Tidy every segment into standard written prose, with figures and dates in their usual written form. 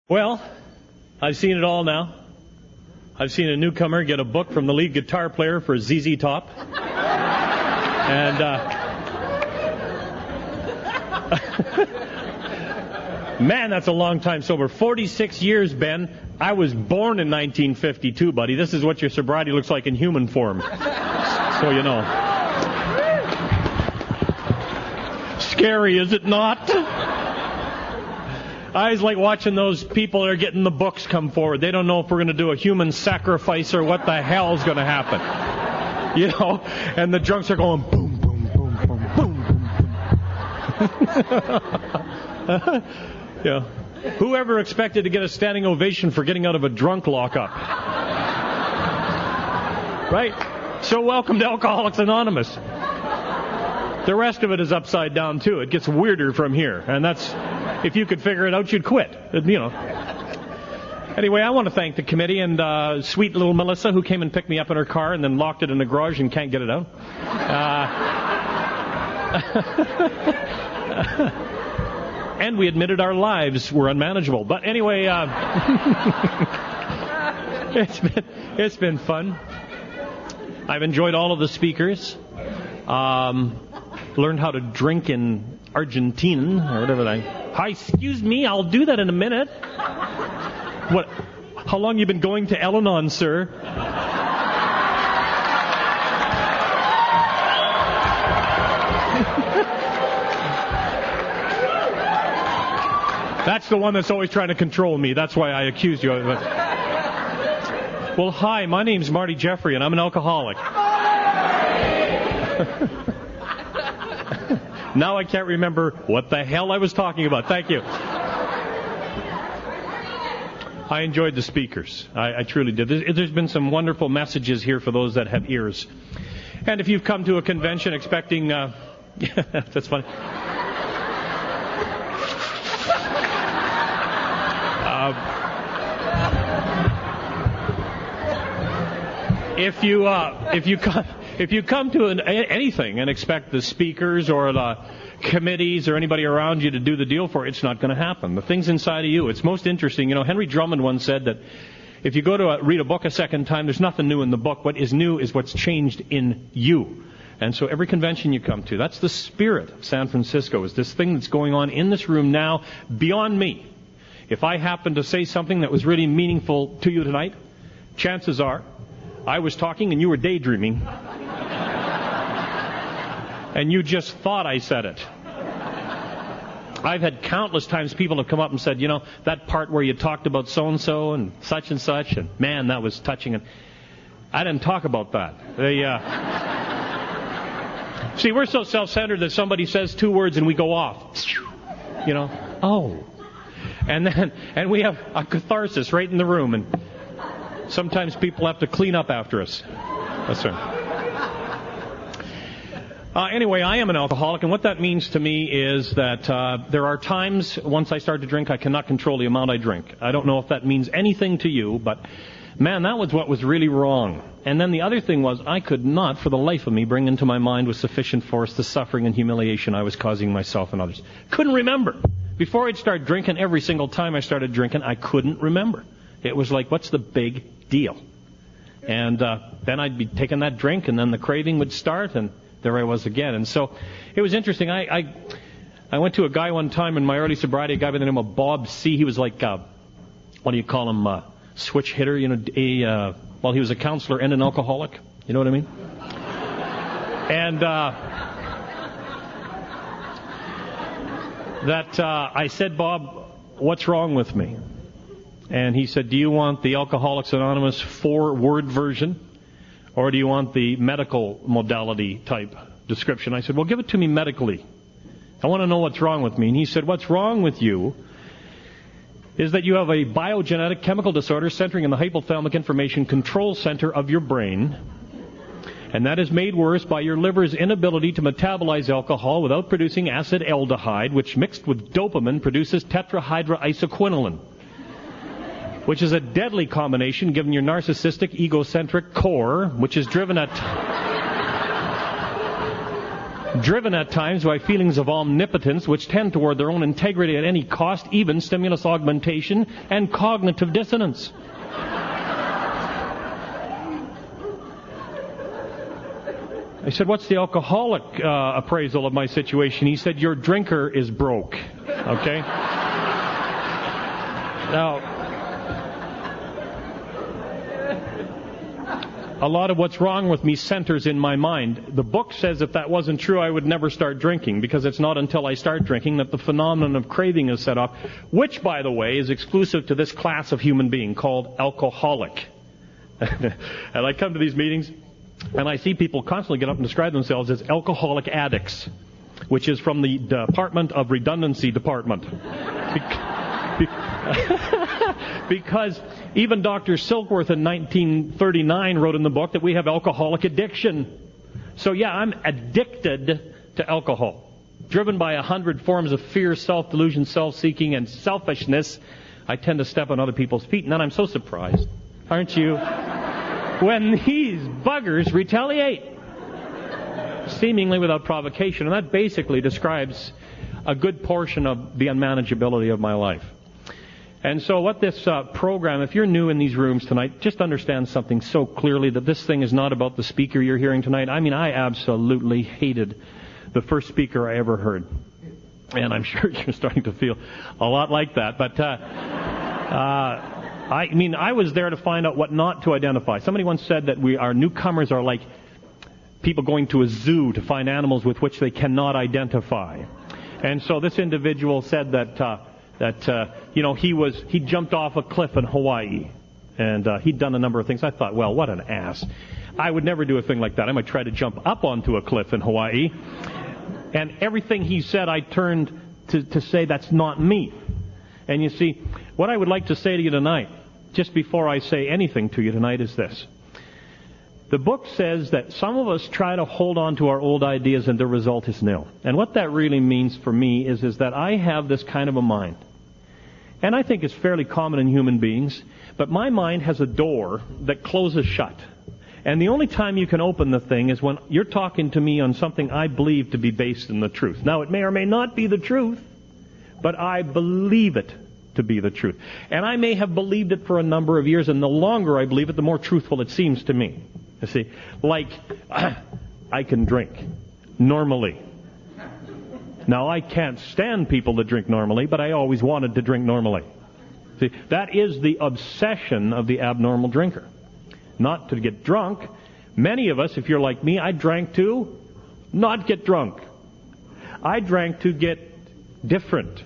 Well, I've seen it all now. I've seen a newcomer get a book from the lead guitar player for ZZ Top. And, man, that's a long time sober. 46 years, Ben. I was born in 1952, buddy. This is what your sobriety looks like in human form. So you know. Scary, is it not? I was like watching those people that are getting the books come forward. They don't know if we're going to do a human sacrifice or what the hell's going to happen. You know? And the drunks are going boom, boom, boom, boom, boom, boom, boom. Yeah. Whoever expected to get a standing ovation for getting out of a drunk lockup? Right? So welcome to Alcoholics Anonymous. The rest of it is upside down, too. It gets weirder from here. And that's, if you could figure it out, you'd quit. You know. Anyway, I want to thank the committee and sweet little Melissa, who came and picked me up in her car and then locked it in the garage and can't get it out. And we admitted our lives were unmanageable. But anyway, it's been fun. I've enjoyed all of the speakers. Learned how to drink in Argentine or whatever Hi, excuse me, I'll do that in a minute. What? How long you been going to Al-Anon, sir? That's the one that's always trying to control me. That's why I accused you of it. Well, hi, my name's Marty Jeffrey, and I'm an alcoholic. Now I can't remember what the hell I was talking about. Thank you. I enjoyed the speakers. I truly did. There's been some wonderful messages here for those that have ears. And if you've come to a convention expecting... that's funny. If you come to anything and expect the speakers or the committees or anybody around you to do the deal for it, it's not going to happen. The thing's inside of you. It's most interesting. You know, Henry Drummond once said that if you go to read a book a second time, there's nothing new in the book. What is new is what's changed in you. And so every convention you come to, that's the spirit of San Francisco, is this thing that's going on in this room now beyond me. If I happen to say something that was really meaningful to you tonight, chances are I was talking and you were daydreaming. And you just thought I said it. I've had countless times people have come up and said, you know, that part where you talked about so-and-so and such, and man, that was touching. And I didn't talk about that. See, we're so self-centered that somebody says two words and we go off. You know, oh. And we have a catharsis right in the room, and sometimes people have to clean up after us. That's right. Anyway, I am an alcoholic, and what that means to me is that there are times, once I start to drink, I cannot control the amount I drink. I don't know if that means anything to you, but, man, that was what was really wrong. And then the other thing was, I could not, for the life of me, bring into my mind with sufficient force the suffering and humiliation I was causing myself and others. Couldn't remember. Before I'd start drinking, every single time I started drinking, I couldn't remember. It was like, what's the big deal? And then I'd be taking that drink, and then the craving would start, and there I was again. And so it was interesting. I went to a guy one time in my early sobriety, a guy by the name of Bob C. He was like, what do you call him, switch hitter, you know, he was a counselor and an alcoholic. You know what I mean? And I said, Bob, what's wrong with me? And he said, do you want the Alcoholics Anonymous 4-word version, or do you want the medical modality type description? I said, well, give it to me medically. I want to know what's wrong with me. And he said, what's wrong with you is that you have a biogenetic chemical disorder centering in the hypothalamic information control center of your brain, and that is made worse by your liver's inability to metabolize alcohol without producing acetaldehyde, which mixed with dopamine produces tetrahydroisoquinoline, which is a deadly combination given your narcissistic, egocentric core, which is driven at... driven at times by feelings of omnipotence which tend toward their own integrity at any cost, even stimulus augmentation and cognitive dissonance. I said, what's the alcoholic appraisal of my situation? He said, your drinker is broke. Okay? Now, a lot of what's wrong with me centers in my mind. The book says if that wasn't true, I would never start drinking, because it's not until I start drinking that the phenomenon of craving is set off, which, by the way, is exclusive to this class of human being called alcoholic. And I come to these meetings, and I see people constantly get up and describe themselves as alcoholic addicts, which is from the Department of Redundancy Department. Because even Dr. Silkworth in 1939 wrote in the book that we have alcoholic addiction. So yeah, I'm addicted to alcohol. Driven by 100 forms of fear, self-delusion, self-seeking, and selfishness, I tend to step on other people's feet, and then I'm so surprised, aren't you, when these buggers retaliate, seemingly without provocation. And that basically describes a good portion of the unmanageability of my life. And so what this program, if you're new in these rooms tonight, just understand something so clearly, that this thing is not about the speaker you're hearing tonight. I mean, I absolutely hated the first speaker I ever heard. And I'm sure you're starting to feel a lot like that. But I mean, I was there to find out what not to identify. Somebody once said that our newcomers are like people going to a zoo to find animals with which they cannot identify. And so this individual said that he jumped off a cliff in Hawaii, and he'd done a number of things. I thought, well, what an ass. I would never do a thing like that. I might try to jump up onto a cliff in Hawaii. And everything he said, I turned to say that's not me. And you see, what I would like to say to you tonight, just before I say anything to you tonight, is this. The book says that some of us try to hold on to our old ideas and the result is nil. And what that really means for me is that I have this kind of a mind. And I think it's fairly common in human beings, but my mind has a door that closes shut. And the only time you can open the thing is when you're talking to me on something I believe to be based in the truth. Now, it may or may not be the truth, but I believe it to be the truth. And I may have believed it for a number of years, and the longer I believe it, the more truthful it seems to me. You see, like, I can drink normally. Now, I can't stand people that drink normally, but I always wanted to drink normally. See, that is the obsession of the abnormal drinker. Not to get drunk. Many of us, if you're like me, I drank to not get drunk. I drank to get different.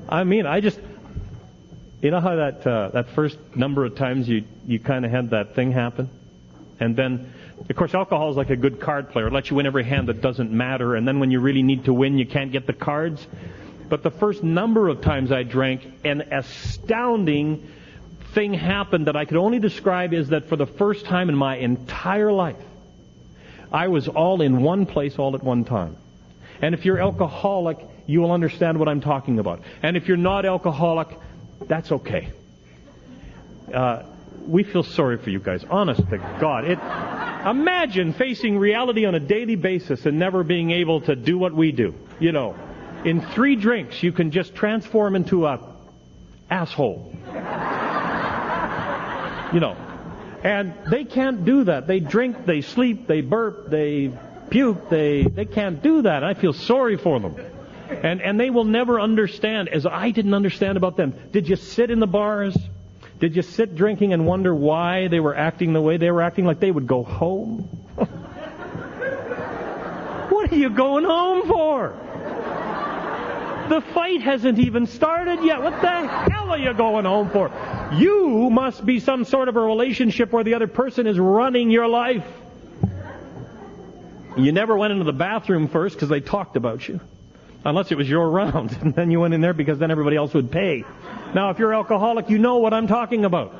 I mean, you know how that first number of times you kind of had that thing happen? And then, of course, alcohol is like a good card player. It lets you win every hand that doesn't matter, and then when you really need to win, you can't get the cards. But the first number of times I drank, an astounding thing happened that I could only describe is that for the first time in my entire life, I was all in one place all at one time. And if you're alcoholic, you will understand what I'm talking about. And if you're not alcoholic, that's okay. We feel sorry for you guys. Honest to God. Imagine facing reality on a daily basis and never being able to do what we do. You know, in 3 drinks, you can just transform into a asshole. You know. And they can't do that. They drink, they sleep, they burp, they puke, they can't do that. I feel sorry for them. And they will never understand, as I didn't understand about them. Did you sit in the bars? Did you sit drinking and wonder why they were acting the way they were acting, like they would go home? What are you going home for? The fight hasn't even started yet. What the hell are you going home for? You must be some sort of a relationship where the other person is running your life. You never went into the bathroom first because they talked about you. Unless it was your round, and then you went in there because then everybody else would pay. Now, if you're alcoholic, you know what I'm talking about.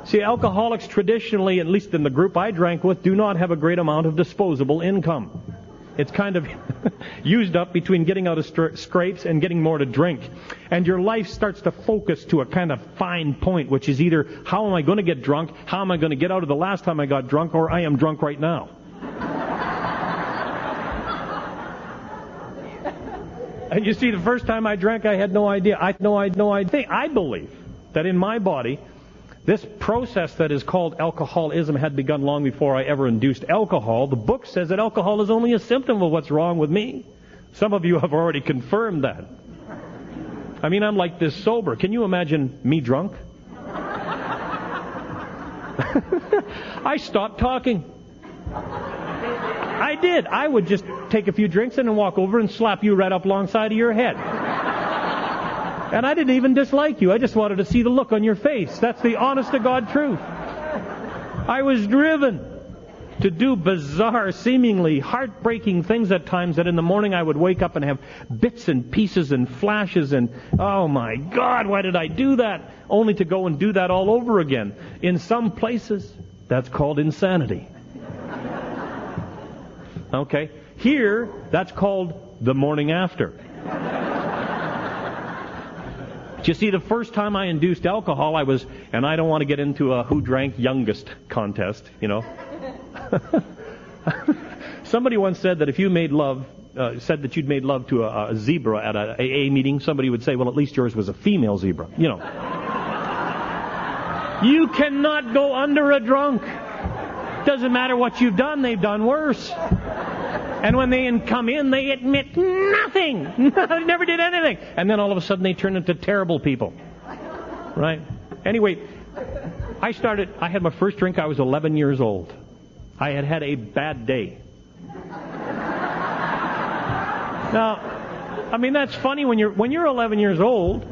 See, alcoholics traditionally, at least in the group I drank with, do not have a great amount of disposable income. It's kind of used up between getting out of scrapes and getting more to drink. And your life starts to focus to a kind of fine point, which is either how am I going to get drunk, how am I going to get out of the last time I got drunk, or I am drunk right now. And you see, the first time I drank, I had no idea. I believe that in my body, this process that is called alcoholism had begun long before I ever induced alcohol. The book says that alcohol is only a symptom of what's wrong with me. Some of you have already confirmed that. I mean, I'm like this sober. Can you imagine me drunk? I stopped talking. I did. I would just take a few drinks and then walk over and slap you right up alongside of your head. And I didn't even dislike you. I just wanted to see the look on your face. That's the honest-to-God truth. I was driven to do bizarre, seemingly heartbreaking things at times that in the morning I would wake up and have bits and pieces and flashes and, oh my God, why did I do that? Only to go and do that all over again. In some places, that's called insanity. Okay? Here, that's called the morning after. But you see, the first time I induced alcohol, and I don't want to get into a who drank youngest contest, you know. Somebody once said that if you made love, said that you'd made love to a zebra at an AA meeting, somebody would say, well, at least yours was a female zebra, you know. You cannot go under a drunk. Doesn't matter what you've done, they've done worse. And when they come in, they admit nothing. They never did anything. And then all of a sudden they turn into terrible people. Right? Anyway, I had my first drink, I was 11 years old. I had had a bad day. Now, I mean, that's funny when you're 11 years old.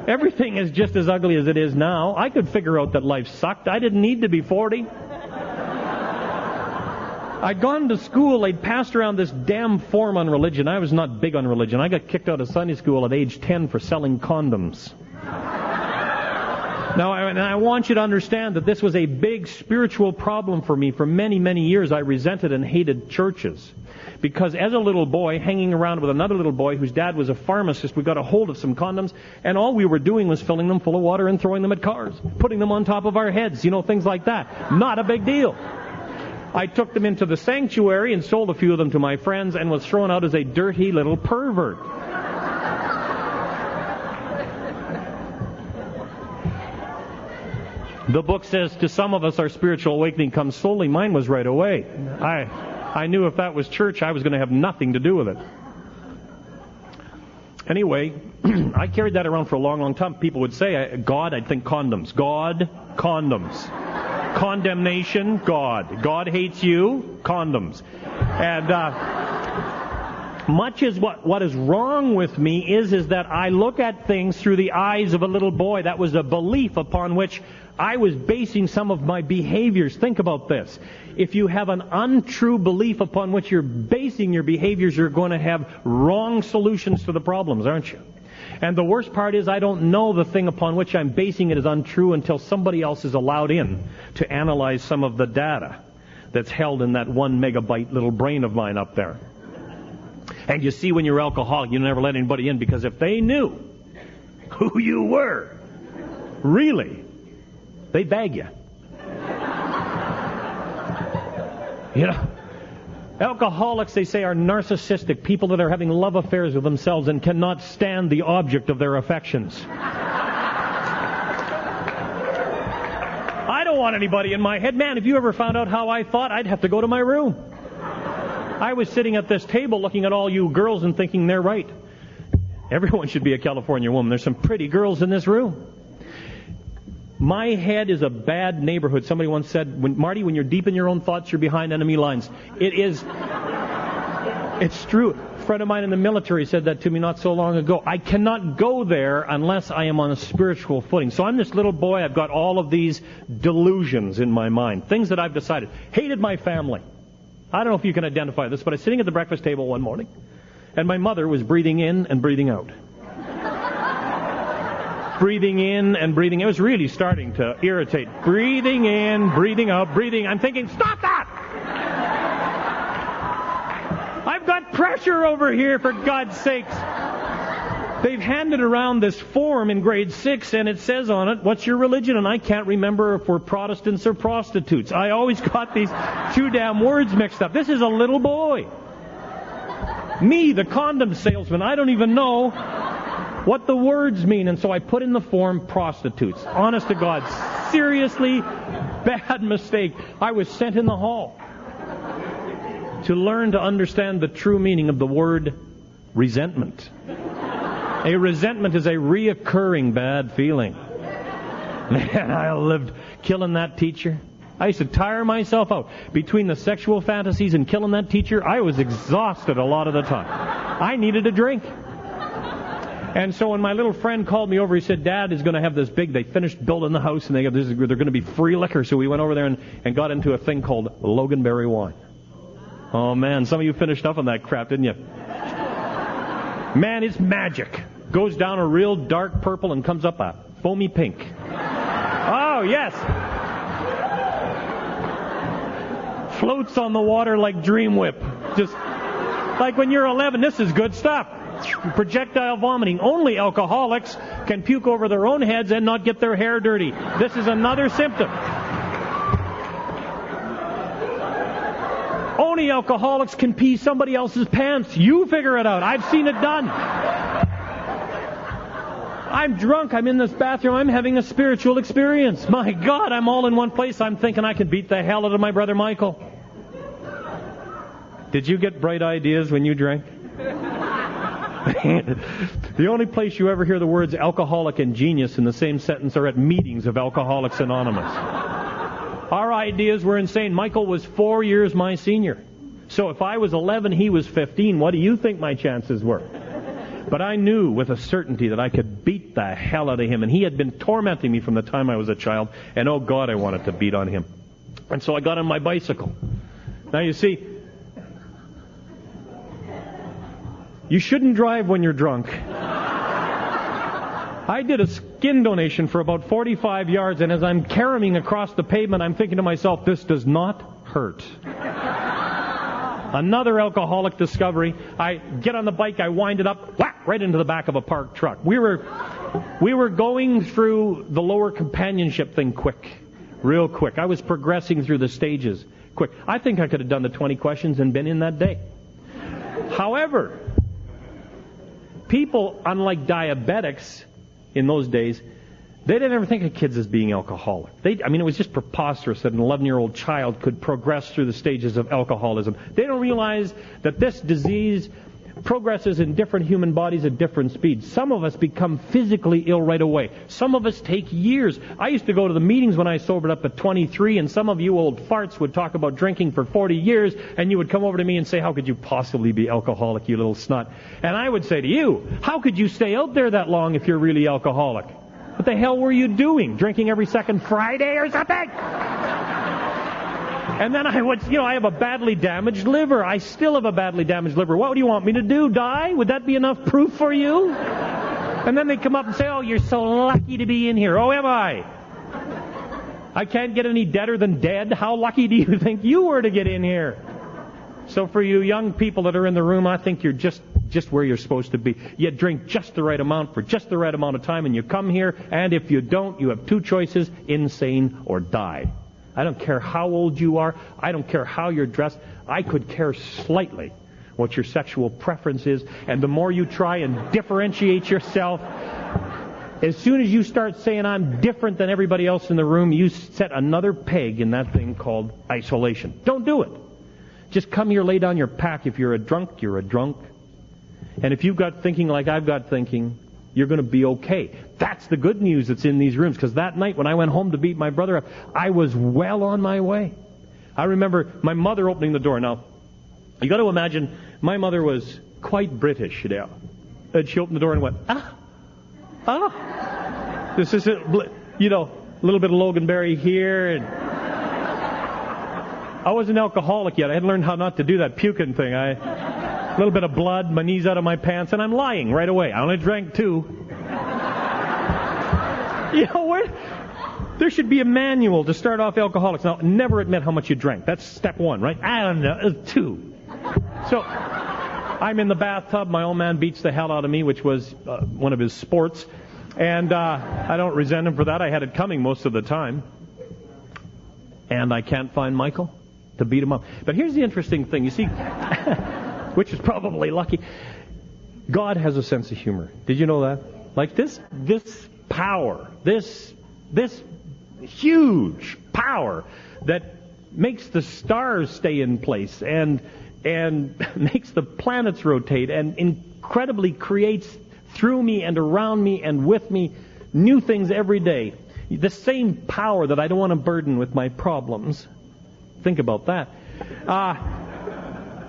Everything is just as ugly as it is now. I could figure out that life sucked. I didn't need to be 40. I'd gone to school, they'd passed around this damn form on religion. I was not big on religion. I got kicked out of Sunday school at age 10 for selling condoms. Now, I want you to understand that this was a big spiritual problem for me. For many, many years, I resented and hated churches. Because as a little boy, hanging around with another little boy whose dad was a pharmacist, we got a hold of some condoms, and all we were doing was filling them full of water and throwing them at cars, putting them on top of our heads, you know, things like that. Not a big deal. I took them into the sanctuary and sold a few of them to my friends and was thrown out as a dirty little pervert. The book says to some of us our spiritual awakening comes slowly. Mine was right away. I knew if that was church, I was going to have nothing to do with it. Anyway, I carried that around for a long, long time. People would say, God, I'd think condoms. God, condoms. Condemnation, God. God hates you, condoms. And much as what is wrong with me is that I look at things through the eyes of a little boy. That was a belief upon which I was basing some of my behaviors. Think about this. If you have an untrue belief upon which you're basing your behaviors, you're going to have wrong solutions to the problems, aren't you? And the worst part is I don't know the thing upon which I'm basing it is untrue until somebody else is allowed in to analyze some of the data that's held in that 1 megabyte little brain of mine up there. And you see, when you're alcoholic, you never let anybody in, because if they knew who you were, really, they'd bag you. You know? Alcoholics, they say, are narcissistic, people that are having love affairs with themselves and cannot stand the object of their affections. I don't want anybody in my head. Man, if you ever found out how I thought, I'd have to go to my room. I was sitting at this table looking at all you girls and thinking they're right. Everyone should be a California woman. There's some pretty girls in this room. My head is a bad neighborhood. Somebody once said, Marty, when you're deep in your own thoughts, you're behind enemy lines. It is. It's true. A friend of mine in the military said that to me not so long ago. I cannot go there unless I am on a spiritual footing. So I'm this little boy. I've got all of these delusions in my mind. Things that I've decided. Hated my family. I don't know if you can identify this, but I was sitting at the breakfast table one morning, and my mother was breathing in and breathing out. Breathing in and breathing. It was really starting to irritate. Breathing in, breathing out, breathing. I'm thinking, stop that! I've pressure over here, for God's sakes. They've handed around this form in grade 6, and it says on it, what's your religion? And I can't remember if we're Protestants or prostitutes. I always got these two damn words mixed up. This is a little boy. Me, the condom salesman, I don't even know what the words mean. And so I put in the form prostitutes. Honest to God, seriously bad mistake. I was sent in the hall to learn to understand the true meaning of the word resentment. A resentment is a reoccurring bad feeling. Man, I lived killing that teacher. I used to tire myself out. Between the sexual fantasies and killing that teacher, I was exhausted a lot of the time. I needed a drink. And so when my little friend called me over, he said, Dad is going to have this big, they finished building the house, and they're going to be free liquor. So we went over there and got into a thing called Loganberry wine. Oh, man, some of you finished up on that crap, didn't you? Man, it's magic. Goes down a real dark purple and comes up a foamy pink. Oh, yes. Floats on the water like Dream Whip. Just like when you're 11, this is good stuff. Projectile vomiting. Only alcoholics can puke over their own heads and not get their hair dirty. This is another symptom. Only alcoholics can pee somebody else's pants. You figure it out. I've seen it done. I'm drunk. I'm in this bathroom. I'm having a spiritual experience. My God, I'm all in one place. I'm thinking I can beat the hell out of my brother Michael. Did you get bright ideas when you drank? The only place you ever hear the words alcoholic and genius in the same sentence are at meetings of Alcoholics Anonymous. Our ideas were insane. Michael was 4 years my senior. So if I was 11, he was 15. What do you think my chances were? But I knew with a certainty that I could beat the hell out of him. And he had been tormenting me from the time I was a child. And oh God, I wanted to beat on him. And so I got on my bicycle. Now you see, you shouldn't drive when you're drunk. I did a skin donation for about 45 yards, and as I'm caroming across the pavement, I'm thinking to myself, this does not hurt. Another alcoholic discovery. I get on the bike, I wind it up, whack, right into the back of a parked truck. We were going through the lower companionship thing quick, real quick. I was progressing through the stages quick. I think I could have done the 20 questions and been in that day. However, people, unlike diabetics in those days, they didn't ever think of kids as being alcoholic. It was just preposterous that an 11-year-old child could progress through the stages of alcoholism. They don't realize that this disease progresses in different human bodies at different speeds. Some of us become physically ill right away. Some of us take years. I used to go to the meetings when I sobered up at 23, and some of you old farts would talk about drinking for 40 years, and you would come over to me and say, how could you possibly be alcoholic, you little snot? And I would say to you, how could you stay out there that long if you're really alcoholic? What the hell were you doing? Drinking every second Friday or something? And then I have a badly damaged liver. I still have a badly damaged liver. What do you want me to do? Die? Would that be enough proof for you? And then they come up and say, oh, you're so lucky to be in here. Oh, am I? I can't get any deader than dead. How lucky do you think you were to get in here? So for you young people that are in the room, I think you're just where you're supposed to be. You drink just the right amount for just the right amount of time, and you come here, and if you don't, you have two choices, insane or die. I don't care how old you are. I don't care how you're dressed. I could care slightly what your sexual preference is, and the more you try and differentiate yourself, as soon as you start saying I'm different than everybody else in the room, you set another peg in that thing called isolation. Don't do it. Just come here, lay down your pack. If you're a drunk, you're a drunk. And if you've got thinking like I've got thinking, you're going to be okay. That's the good news that's in these rooms, because that night when I went home to beat my brother up, I was well on my way. I remember my mother opening the door. Now, you got to imagine, my mother was quite British, And she opened the door and went, This is it, a little bit of Loganberry here, and I wasn't alcoholic yet. I hadn't learned how not to do that puking thing. A little bit of blood, my knees out of my pants, and I'm lying right away. I only drank 2. There should be a manual to start off alcoholics. Now, never admit how much you drank. That's step 1, right? I don't know, 2. So, I'm in the bathtub. My old man beats the hell out of me, which was one of his sports. And I don't resent him for that. I had it coming most of the time. And I can't find Michael to beat him up. But here's the interesting thing. You see, which is probably lucky. God has a sense of humor. Did you know that? Like this power, this huge power that makes the stars stay in place and makes the planets rotate and incredibly creates through me and around me and with me new things every day. The same power that I don't want to burden with my problems, think about that,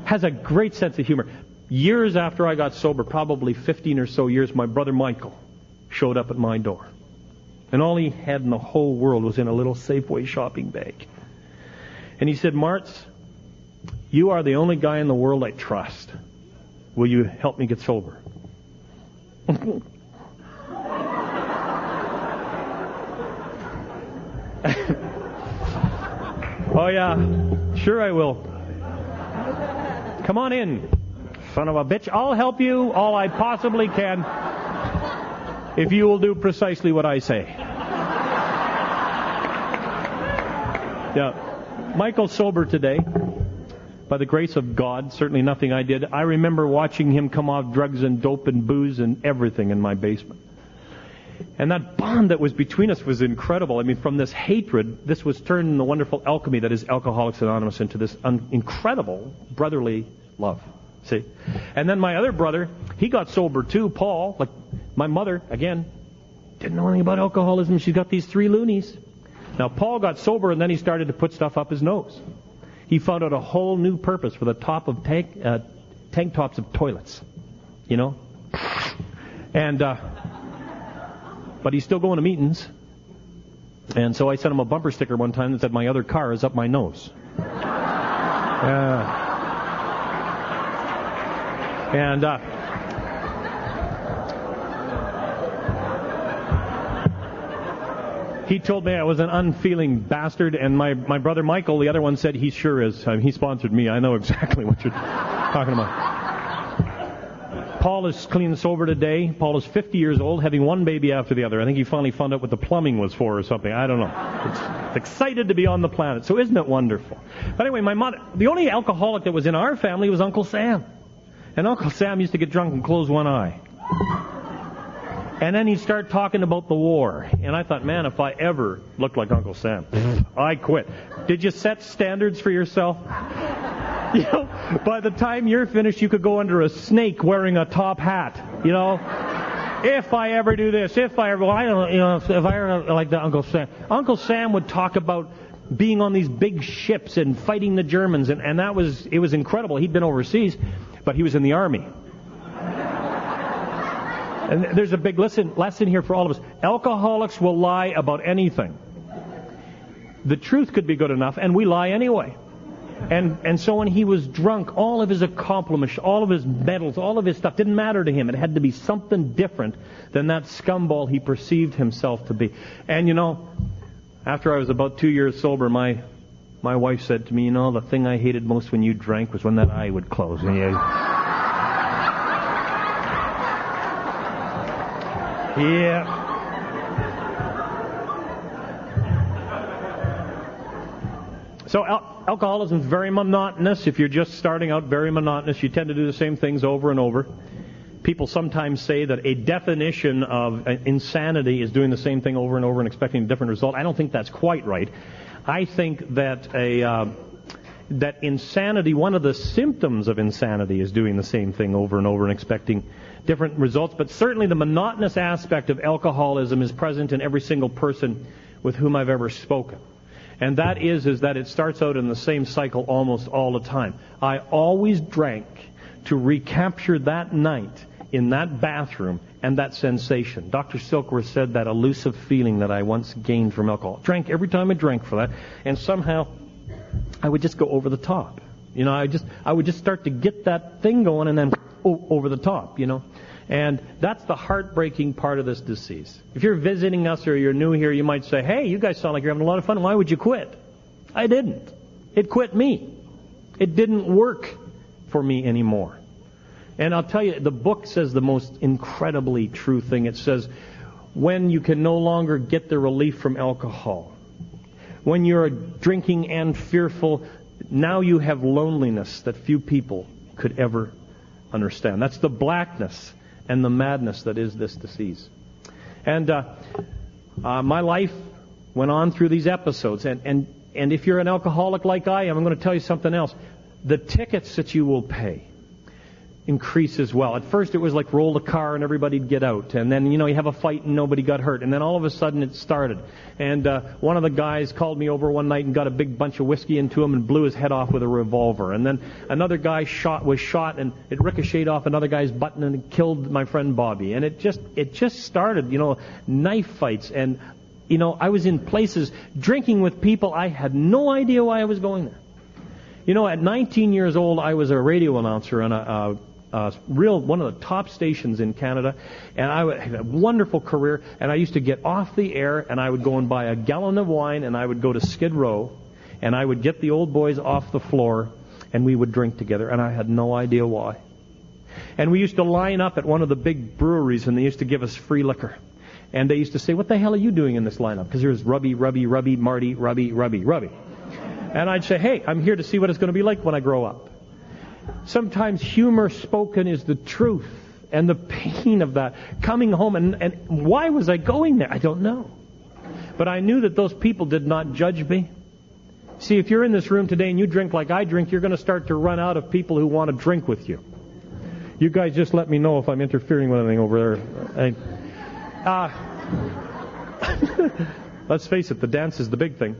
has a great sense of humor. Years after I got sober, probably 15 or so years, my brother Michael showed up at my door. And all he had in the whole world was in a little Safeway shopping bag. And he said, Martz, you are the only guy in the world I trust. Will you help me get sober? Oh, yeah, sure I will. Come on in, son of a bitch. I'll help you all I possibly can if you will do precisely what I say. Yeah, Michael's sober today, by the grace of God. Certainly nothing I did. I remember watching him come off drugs and dope and booze and everything in my basement. And that bond that was between us was incredible. I mean, from this hatred, this was turned in the wonderful alchemy that is Alcoholics Anonymous into this incredible brotherly love. See? And then my other brother, he got sober too, Paul. Like my mother, again, didn't know anything about alcoholism. She's got these 3 loonies. Now, Paul got sober and then he started to put stuff up his nose. He found out a whole new purpose for the top of tank tops of toilets. You know? And, but he's still going to meetings. And so I sent him a bumper sticker one time that said, my other car is up my nose. He told me I was an unfeeling bastard, and my brother Michael, the other one, said he sure is. He sponsored me. I know exactly what you're talking about. Paul is clean and sober today. Paul is 50 years old, having one baby after the other. I think he finally found out what the plumbing was for or something. I don't know. It's excited to be on the planet. So isn't it wonderful? But anyway, my mother, the only alcoholic that was in our family was Uncle Sam. And Uncle Sam used to get drunk and close one eye. And then he'd start talking about the war. And I thought, man, if I ever looked like Uncle Sam, I quit. Did you set standards for yourself? You know, by the time you're finished, you could go under a snake wearing a top hat. You know, if I ever do this, if I ever like the Uncle Sam. Uncle Sam would talk about being on these big ships and fighting the Germans, and it was incredible. He'd been overseas, but he was in the army. And there's a big lesson here for all of us. Alcoholics will lie about anything. The truth could be good enough, and we lie anyway. And so when he was drunk, all of his accomplishments, all of his medals, all of his stuff didn't matter to him. It had to be something different than that scumball he perceived himself to be. And you know, after I was about 2 years sober, my wife said to me, you know, the thing I hated most when you drank was when that eye would close. Yeah. So alcoholism is very monotonous. If you're just starting out, very monotonous. You tend to do the same things over and over. People sometimes say that a definition of insanity is doing the same thing over and over and expecting a different result. I don't think that's quite right. I think that that insanity, one of the symptoms of insanity, is doing the same thing over and over and expecting different results. But certainly the monotonous aspect of alcoholism is present in every single person with whom I've ever spoken. And that is that it starts out in the same cycle almost all the time. I always drank to recapture that night in that bathroom and that sensation. Dr. Silkworth said that elusive feeling that I once gained from alcohol. Drank every time I drank for that, and somehow I would just go over the top. You know, I would just start to get that thing going and then over the top, you know. And that's the heartbreaking part of this disease. If you're visiting us or you're new here, you might say, hey, you guys sound like you're having a lot of fun. Why would you quit? I didn't. It quit me. It didn't work for me anymore. And I'll tell you, the book says the most incredibly true thing. It says, when you can no longer get the relief from alcohol, when you're drinking and fearful, now you have loneliness that few people could ever understand. That's the blackness and the madness that is this disease. And my life went on through these episodes. And if you're an alcoholic like I am, I'm going to tell you something else. The tickets that you will pay increase as well. At first it was like roll the car and everybody'd get out. And then, you have a fight and nobody got hurt. And then all of a sudden it started. And one of the guys called me over one night and got a big bunch of whiskey into him and blew his head off with a revolver. And then another guy was shot and it ricocheted off another guy's button and it killed my friend Bobby. And it just started, knife fights. And, I was in places drinking with people. I had no idea why I was going there. At 19 years old, I was a radio announcer on one of the top stations in Canada, and I had a wonderful career, and I used to get off the air, and I would go and buy a gallon of wine, and I would go to Skid Row, and I would get the old boys off the floor, and we would drink together, and I had no idea why. And we used to line up at one of the big breweries, and they used to give us free liquor. And they used to say, what the hell are you doing in this lineup? Because there's Rubby, Marty, Rubby. And I'd say, hey, I'm here to see what it's going to be like when I grow up. Sometimes humor spoken is the truth, and the pain of that. Coming home, and why was I going there? I don't know. But I knew that those people did not judge me. See, if you're in this room today and you drink like I drink, you're going to start to run out of people who want to drink with you. You guys just let me know if I'm interfering with anything over there. Let's face it, the dance is the big thing.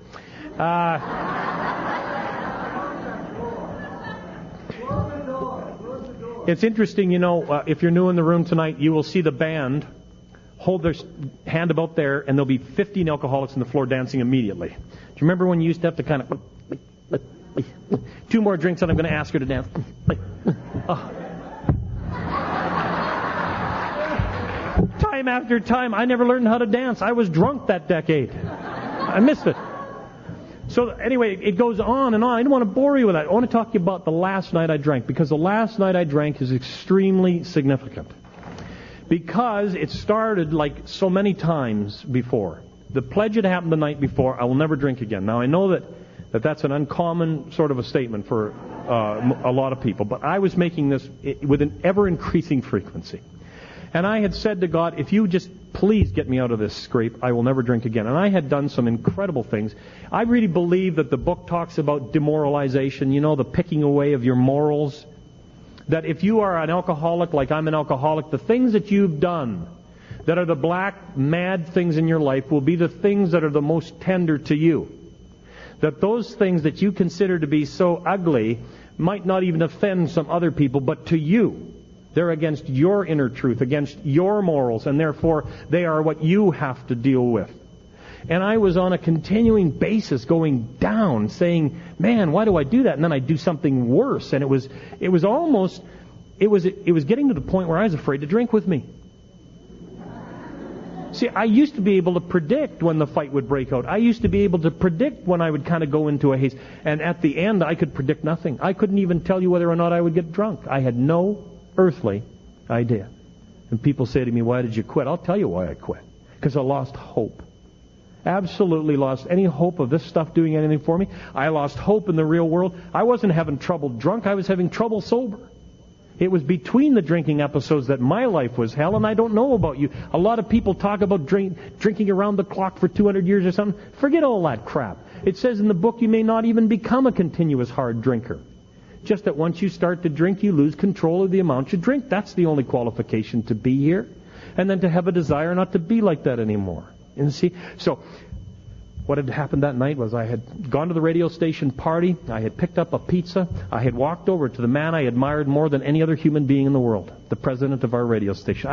It's interesting, if you're new in the room tonight, you will see the band hold their hand about there, and there'll be 15 alcoholics on the floor dancing immediately. Do you remember when you used to have to kind of... 2 more drinks and I'm going to ask her to dance. Time after time, I never learned how to dance. I was drunk that decade. I missed it. So anyway, it goes on and on. I don't want to bore you with that. I want to talk to you about the last night I drank, because the last night I drank is extremely significant. Because it started like so many times before. The pledge had happened the night before, I will never drink again. Now I know that's an uncommon sort of a statement for a lot of people, but I was making this with an ever-increasing frequency. And I had said to God, if you just please get me out of this scrape, I will never drink again. And I had done some incredible things. I really believe that the book talks about demoralization, the picking away of your morals. That if you are an alcoholic like I'm an alcoholic, the things that you've done that are the black, mad things in your life will be the things that are the most tender to you. That those things that you consider to be so ugly might not even offend some other people, but to you, they're against your inner truth, against your morals, and therefore they are what you have to deal with. And I was on a continuing basis going down, saying, man, why do I do that? And then I do something worse. And it was getting to the point where I was afraid to drink with me. See, I used to be able to predict when the fight would break out. I used to be able to predict when I would kind of go into a haze. And at the end, I could predict nothing. I couldn't even tell you whether or not I would get drunk. I had no earthly idea. And people say to me, why did you quit? I'll tell you why I quit. Because I lost hope. Absolutely lost any hope of this stuff doing anything for me. I lost hope in the real world. I wasn't having trouble drunk. I was having trouble sober. It was between the drinking episodes that my life was hell, and I don't know about you. A lot of people talk about drinking around the clock for 200 years or something. Forget all that crap. It says in the book you may not even become a continuous hard drinker. Just that once you start to drink, you lose control of the amount you drink. That's the only qualification to be here. And then to have a desire not to be like that anymore. And see, so what had happened that night was I had gone to the radio station party. I had picked up a pizza. I had walked over to the man I admired more than any other human being in the world, the president of our radio station.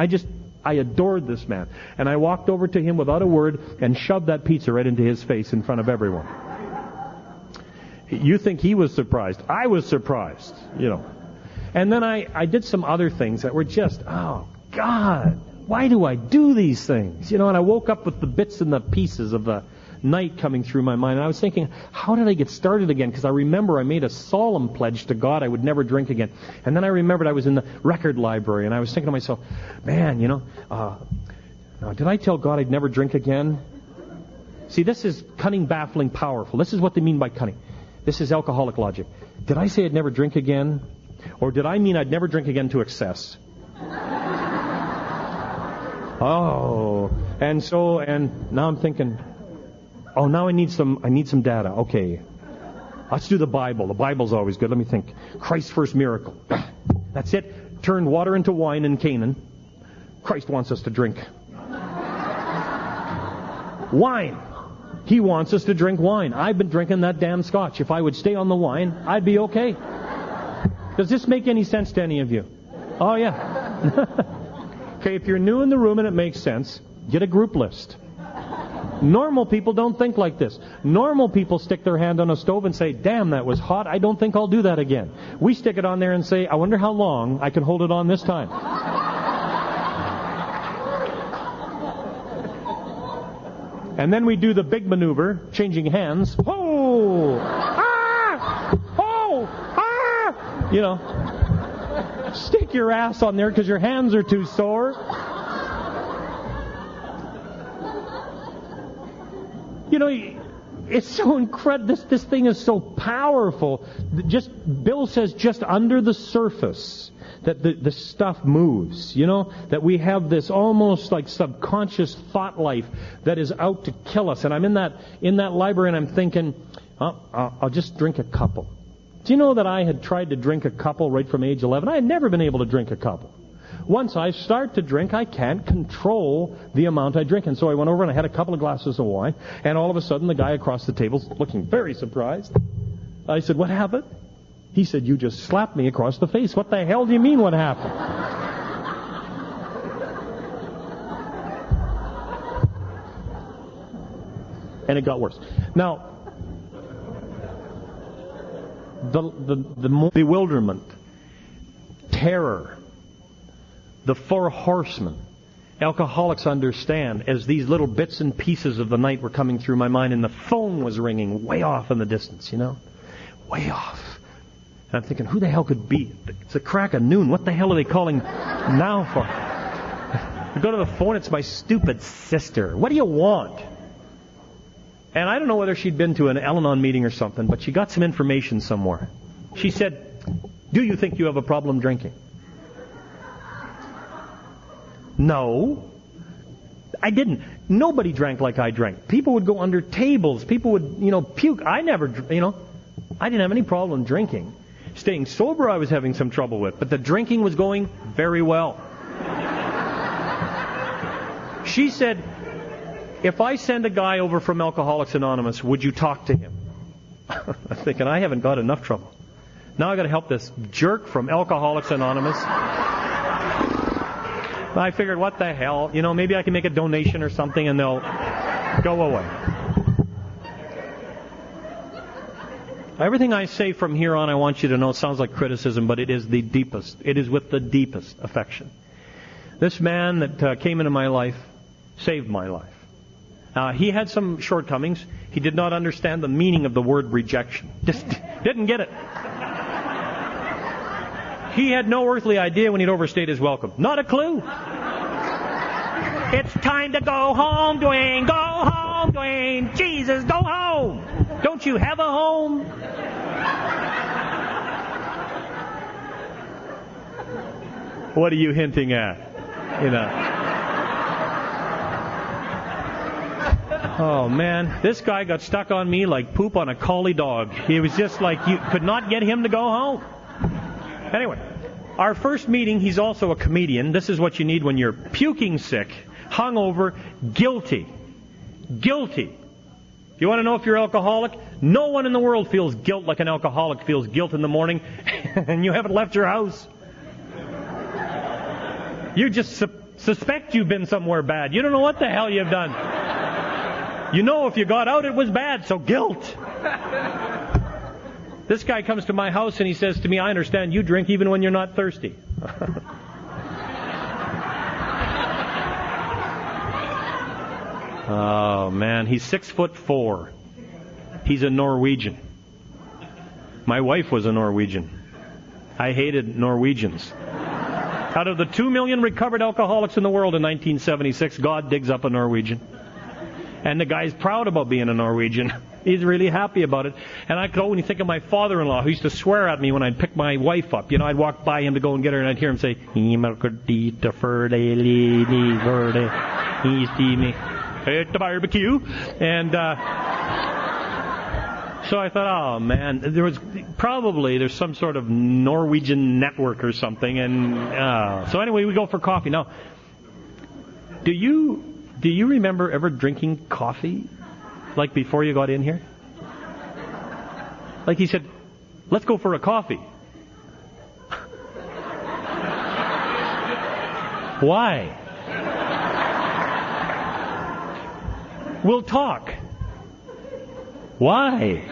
I adored this man. And I walked over to him without a word and shoved that pizza right into his face in front of everyone. You think he was surprised. I was surprised, And then I did some other things that were just, oh, God, why do I do these things? And I woke up with the bits and the pieces of the night coming through my mind. And I was thinking, how did I get started again? Because I remember I made a solemn pledge to God I would never drink again. And then I remembered I was in the record library, and I was thinking to myself, man, did I tell God I'd never drink again? See, this is cunning, baffling, powerful. This is what they mean by cunning. This is alcoholic logic. Did I say I'd never drink again? Or did I mean I'd never drink again to excess? Oh, and now I'm thinking, oh, now I need some data. Okay, let's do the Bible. The Bible's always good. Let me think. Christ's first miracle. That's it. Turned water into wine in Canaan. Christ wants us to drink wine. He wants us to drink wine. I've been drinking that damn scotch. If I would stay on the wine, I'd be okay. Does this make any sense to any of you? Oh, yeah. Okay, if you're new in the room and it makes sense, get a group list. Normal people don't think like this. Normal people stick their hand on a stove and say, damn, that was hot. I don't think I'll do that again. We stick it on there and say, I wonder how long I can hold it on this time. And then we do the big maneuver, changing hands. Oh! Ah! Oh! Ah! You know, stick your ass on there because your hands are too sore. You know, it's so incredible. This thing is so powerful. Bill says just under the surface that the stuff moves, you know, that we have this almost like subconscious thought life that is out to kill us. And I'm in that library and I'm thinking, I'll just drink a couple. Do you know that I had tried to drink a couple right from age 11? I had never been able to drink a couple. Once I start to drink, I can't control the amount I drink. And so I went over and I had a couple of glasses of wine, and all of a sudden the guy across the table's looking very surprised. I said, what happened? He said, you just slapped me across the face. What the hell do you mean what happened? And it got worse. Now, the bewilderment, terror, the four horsemen, alcoholics understand, as these little bits and pieces of the night were coming through my mind, and the phone was ringing way off in the distance, you know? Way off. And I'm thinking, who the hell could be? It's the crack of noon. What the hell are they calling now for? I go to the phone, it's my stupid sister. What do you want? And I don't know whether she'd been to an Al-Anon meeting or something, but she got some information somewhere. She said, do you think you have a problem drinking? No, I didn't. Nobody drank like I drank. People would go under tables. People would, puke. I never, I didn't have any problem drinking. Staying sober I was having some trouble with, but the drinking was going very well. She said, if I send a guy over from Alcoholics Anonymous, would you talk to him? I'm thinking, I haven't got enough trouble. Now I got to help this jerk from Alcoholics Anonymous. I figured, what the hell? Maybe I can make a donation or something and they'll go away. Everything I say from here on, I want you to know, it sounds like criticism, but it is the deepest. It is with the deepest affection. This man that came into my life saved my life. He had some shortcomings. He did not understand the meaning of the word rejection. Just didn't get it. He had no earthly idea when he'd overstayed his welcome. Not a clue. It's time to go home, Dwayne. Go home, Dwayne. Jesus, go home. Don't you have a home? What are you hinting at? Oh, man. This guy got stuck on me like poop on a collie dog. He was just like, you could not get him to go home. Anyway, our first meeting, he's also a comedian. This is what you need when you're puking sick, hungover, guilty. Guilty. You want to know if you're alcoholic? No one in the world feels guilt like an alcoholic feels guilt in the morning, and you haven't left your house. You just suspect you've been somewhere bad. You don't know what the hell you've done. You know if you got out it was bad, so guilt. This guy comes to my house and he says to me, I understand you drink even when you're not thirsty. Oh, man. He's 6'4". He's a Norwegian. My wife was a Norwegian. I hated Norwegians. Out of the 2 million recovered alcoholics in the world in 1976, God digs up a Norwegian. And the guy's proud about being a Norwegian. He's really happy about it. And I could only think of my father-in-law, who used to swear at me when I'd pick my wife up. You know, I'd walk by him to go and get her, and I'd hear him say, at the barbecue. And so I thought, oh man, there's some sort of Norwegian network or something. And so anyway, we go for coffee. Now, do you remember ever drinking coffee, like before you got in here? Like he said, let's go for a coffee. Why? We'll talk. Why?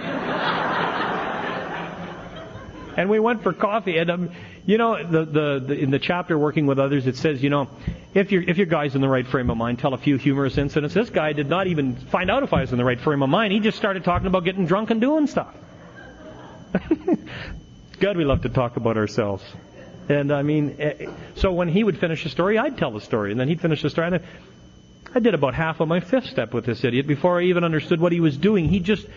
And we went for coffee, and you know, in the chapter Working with Others, it says, you know, if your guy's in the right frame of mind, tell a few humorous incidents. This guy did not even find out if I was in the right frame of mind. He just started talking about getting drunk and doing stuff. God, we love to talk about ourselves. And I mean, so when he would finish a story, I'd tell the story, and then he'd finish the story, and I did about half of my fifth step with this idiot before I even understood what he was doing. He just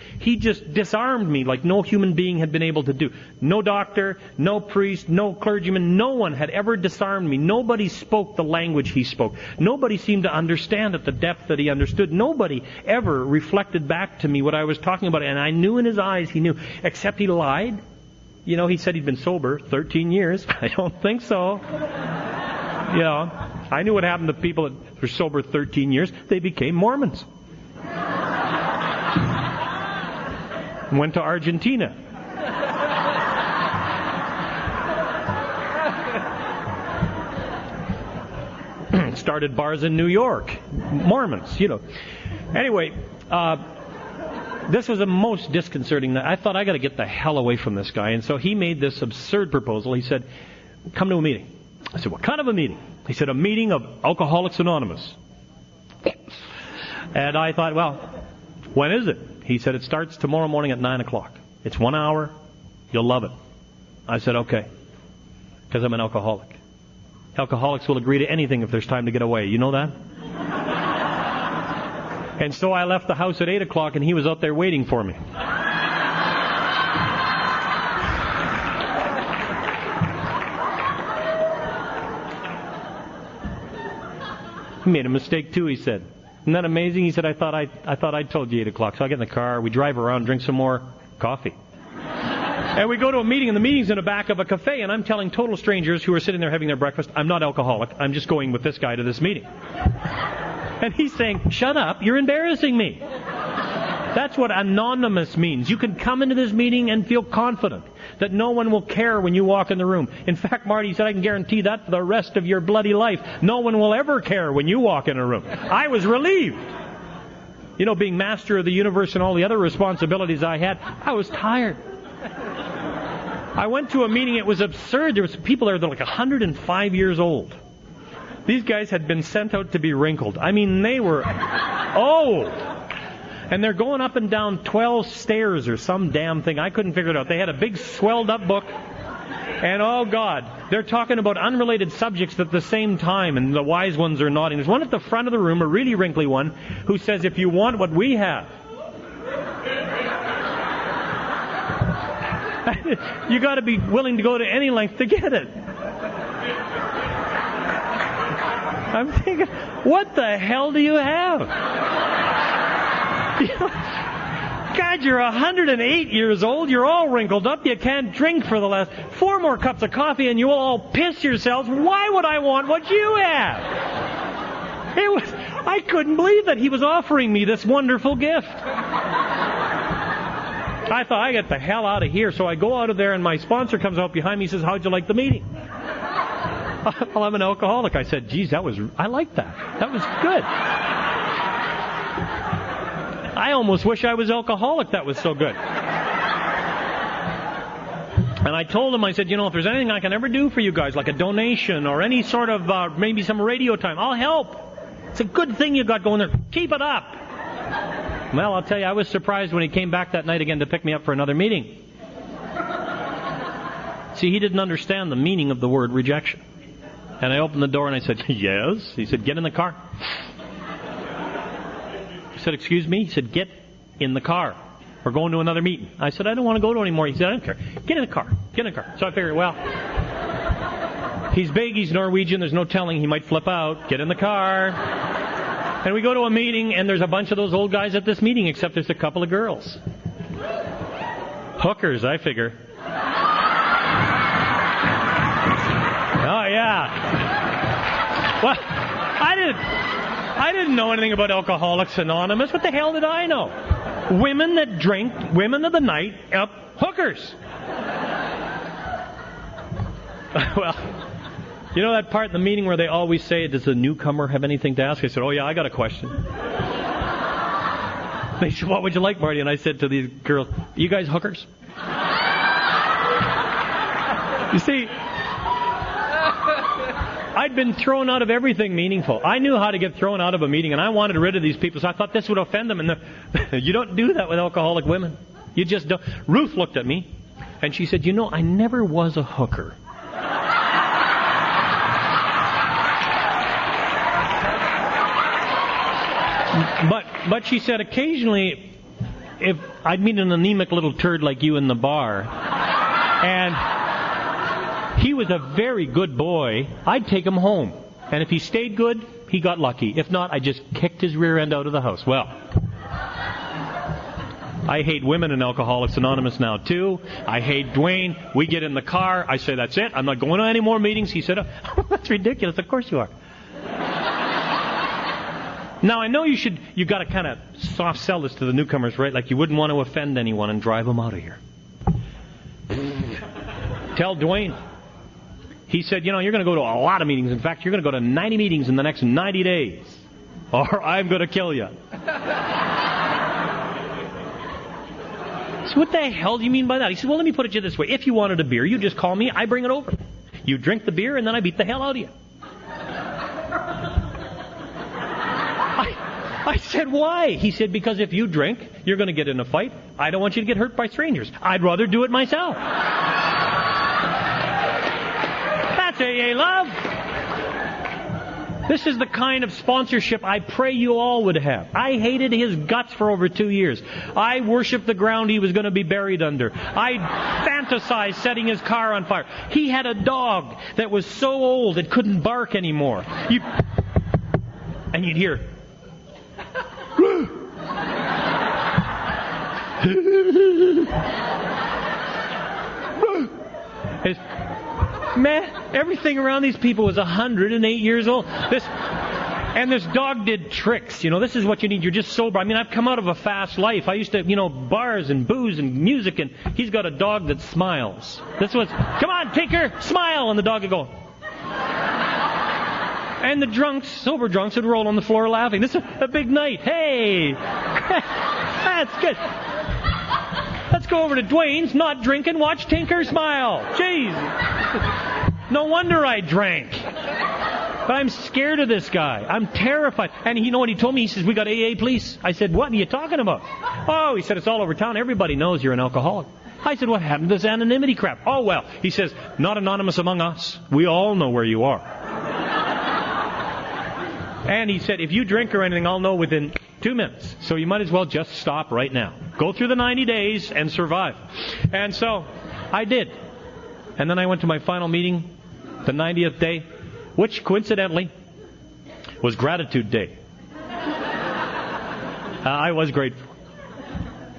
disarmed me like no human being had been able to do. No doctor, no priest, no clergyman, no one had ever disarmed me. Nobody spoke the language he spoke. Nobody seemed to understand at the depth that he understood. Nobody ever reflected back to me what I was talking about. And I knew in his eyes he knew, except he lied. You know, he said he'd been sober 13 years. I don't think so. You know, I knew what happened to people that were sober 13 years. They became Mormons. Went to Argentina. Started bars in New York. Mormons, you know. Anyway, this was the most disconcerting. I thought, I got to get the hell away from this guy. And so he made this absurd proposal. He said, come to a meeting. I said, what kind of a meeting? He said, a meeting of Alcoholics Anonymous. And I thought, well, when is it? He said, it starts tomorrow morning at 9 o'clock. It's 1 hour. You'll love it. I said, okay. Because I'm an alcoholic. Alcoholics will agree to anything if there's time to get away. You know that? And so I left the house at 8 o'clock, and he was out there waiting for me. He made a mistake too, he said. Isn't that amazing? He said, I thought I'd told you 8 o'clock. So I get in the car, we drive around, drink some more coffee. And we go to a meeting, and the meeting's in the back of a cafe, and I'm telling total strangers who are sitting there having their breakfast, I'm not alcoholic. I'm just going with this guy to this meeting. And he's saying, shut up, you're embarrassing me. That's what anonymous means. You can come into this meeting and feel confident that no one will care when you walk in the room. In fact, Marty said, I can guarantee that for the rest of your bloody life. No one will ever care when you walk in a room. I was relieved. You know, being master of the universe and all the other responsibilities I had, I was tired. I went to a meeting, it was absurd. There was people there that were like 105 years old. These guys had been sent out to be wrinkled. I mean, they were old. And they're going up and down 12 stairs or some damn thing. I couldn't figure it out. They had a big swelled up book. And oh God, they're talking about unrelated subjects at the same time. And the wise ones are nodding. There's one at the front of the room, a really wrinkly one, who says, if you want what we have, you got to be willing to go to any length to get it. I'm thinking, what the hell do you have? God, you're 108 years old. You're all wrinkled up. You can't drink for the last 4 more cups of coffee, and you will all piss yourselves. Why would I want what you have? I couldn't believe that he was offering me this wonderful gift. I thought, I get the hell out of here. So I go out of there, and my sponsor comes out behind me and says, how'd you like the meeting? Well, I'm an alcoholic. I said, geez, I like that. That was good. I almost wish I was alcoholic. That was so good. And I told him, I said, you know, if there's anything I can ever do for you guys, like a donation or any sort of maybe some radio time, I'll help. It's a good thing you got going there. Keep it up. Well, I'll tell you, I was surprised when he came back that night again to pick me up for another meeting. See, he didn't understand the meaning of the word rejection. And I opened the door and I said, yes. He said, get in the car. I said, excuse me? He said, get in the car. We're going to another meeting. I said, I don't want to go to anymore. He said, I don't care. Get in the car. Get in the car. So I figured, well, he's big, he's Norwegian, there's no telling, he might flip out. Get in the car. And we go to a meeting, and there's a bunch of those old guys at this meeting, except there's a couple of girls. Hookers, I figure. Oh, yeah. Well, I didn't know anything about Alcoholics Anonymous. What the hell did I know? Women that drink, women of the night, hookers. Well, you know that part in the meeting where they always say, does the newcomer have anything to ask? I said, oh yeah, I got a question. They said, what would you like, Marty? And I said to these girls, you guys hookers? You see, I'd been thrown out of everything meaningful. I knew how to get thrown out of a meeting, and I wanted rid of these people, so I thought this would offend them. And you don't do that with alcoholic women. You just don't. Ruth looked at me, and she said, you know, I never was a hooker. But she said, occasionally, if I'd meet an anemic little turd like you in the bar, and he was a very good boy, I'd take him home. And if he stayed good, he got lucky. If not, I just kicked his rear end out of the house. Well, I hate women in Alcoholics Anonymous now, too. I hate Dwayne. We get in the car. I say, that's it. I'm not going to any more meetings. He said, oh, that's ridiculous. Of course you are. Now, I know you got to kind of soft sell this to the newcomers, right? Like you wouldn't want to offend anyone and drive them out of here. Tell Dwayne. He said, you know, you're going to go to a lot of meetings. In fact, you're going to go to 90 meetings in the next 90 days. Or I'm going to kill you. So what the hell do you mean by that? He said, well, let me put it to you this way. If you wanted a beer, you just call me. I bring it over. You drink the beer, and then I beat the hell out of you. I said, why? He said, because if you drink, you're going to get in a fight. I don't want you to get hurt by strangers. I'd rather do it myself. That's AA love. This is the kind of sponsorship I pray you all would have. I hated his guts for over 2 years. I worshipped the ground he was going to be buried under. I fantasized setting his car on fire. He had a dog that was so old it couldn't bark anymore. And you'd hear... Man, everything around these people was 108 years old. This dog did tricks. You know, this is what you need. You're just sober. I mean, I've come out of a fast life. I used to, bars and booze and music, and he's got a dog that smiles. This was, come on, Tinker, smile, and the dog would go. And the sober drunks would roll on the floor laughing. This is a big night. Hey! That's good. Let's go over to Dwayne's, not drinking, watch Tinker smile. Jeez. No wonder I drank. But I'm scared of this guy. I'm terrified. And you know what he told me? He says, we got AA police. I said, what are you talking about? Oh, he said, it's all over town. Everybody knows you're an alcoholic. I said, what happened to this anonymity crap? Oh, well. He says, not anonymous among us. We all know where you are. And he said, if you drink or anything, I'll know within 2 minutes. So you might as well just stop right now. Go through the 90 days and survive. And so I did. And then I went to my final meeting, the 90th day, which coincidentally was Gratitude Day. I was grateful.